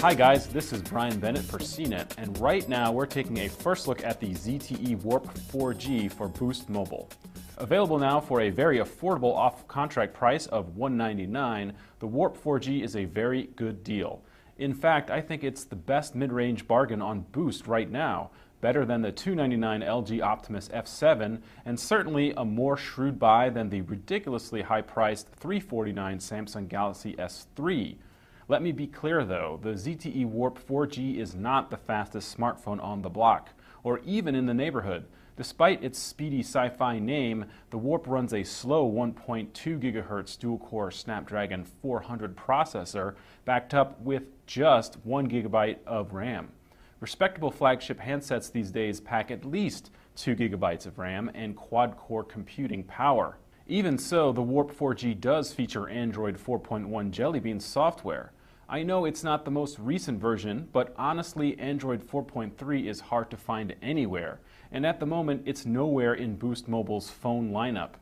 Hi guys, this is Brian Bennett for CNET, and right now we're taking a first look at the ZTE Warp 4G for Boost Mobile. Available now for a very affordable off-contract price of $199, the Warp 4G is a very good deal. In fact, I think it's the best mid-range bargain on Boost right now, better than the $299 LG Optimus F7, and certainly a more shrewd buy than the ridiculously high-priced $349 Samsung Galaxy S3. Let me be clear though, the ZTE Warp 4G is not the fastest smartphone on the block, or even in the neighborhood. Despite its speedy sci-fi name, the Warp runs a slow 1.2 GHz dual-core Snapdragon 400 processor backed up with just 1 GB of RAM. Respectable flagship handsets these days pack at least 2 GB of RAM and quad-core computing power. Even so, the Warp 4G does feature Android 4.1 Jelly Bean software. I know it's not the most recent version, but honestly, Android 4.3 is hard to find anywhere, and at the moment it's nowhere in Boost Mobile's phone lineup.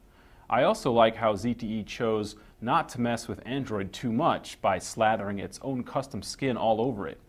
I also like how ZTE chose not to mess with Android too much by slathering its own custom skin all over it.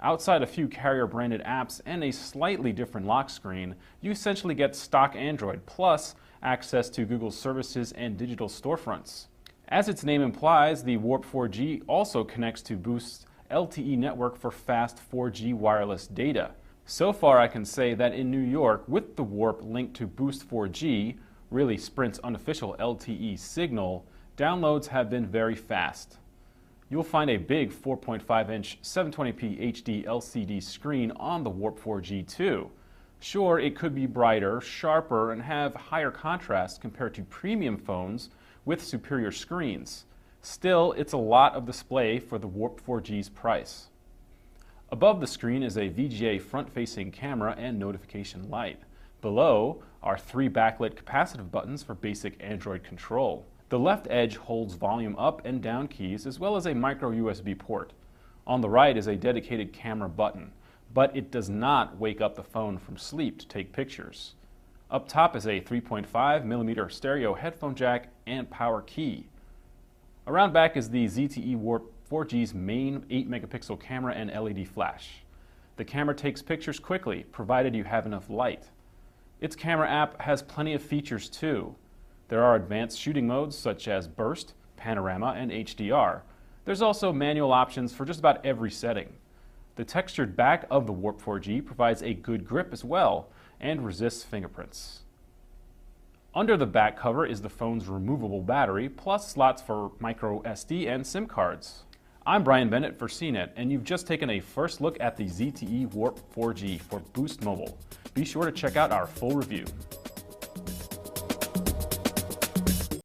Outside a few carrier-branded apps and a slightly different lock screen, you essentially get stock Android, plus access to Google services and digital storefronts. As its name implies, the Warp 4G also connects to Boost's LTE network for fast 4G wireless data. So far, I can say that in New York, with the Warp linked to Boost 4G, really Sprint's unofficial LTE signal, downloads have been very fast. You'll find a big 4.5-inch 720p HD LCD screen on the Warp 4G too. Sure, it could be brighter, sharper, and have higher contrast compared to premium phones with superior screens. Still, it's a lot of display for the Warp 4G's price. Above the screen is a VGA front-facing camera and notification light. Below are 3 backlit capacitive buttons for basic Android control. The left edge holds volume up and down keys as well as a micro USB port. On the right is a dedicated camera button, but it does not wake up the phone from sleep to take pictures. Up top is a 3.5mm stereo headphone jack and power key. Around back is the ZTE Warp 4G's main 8-megapixel camera and LED flash. The camera takes pictures quickly, provided you have enough light. Its camera app has plenty of features too. There are advanced shooting modes such as burst, panorama, and HDR. There's also manual options for just about every setting. The textured back of the Warp 4G provides a good grip as well and resists fingerprints. Under the back cover is the phone's removable battery, plus slots for micro SD and SIM cards. I'm Brian Bennett for CNET, and you've just taken a first look at the ZTE Warp 4G for Boost Mobile. Be sure to check out our full review.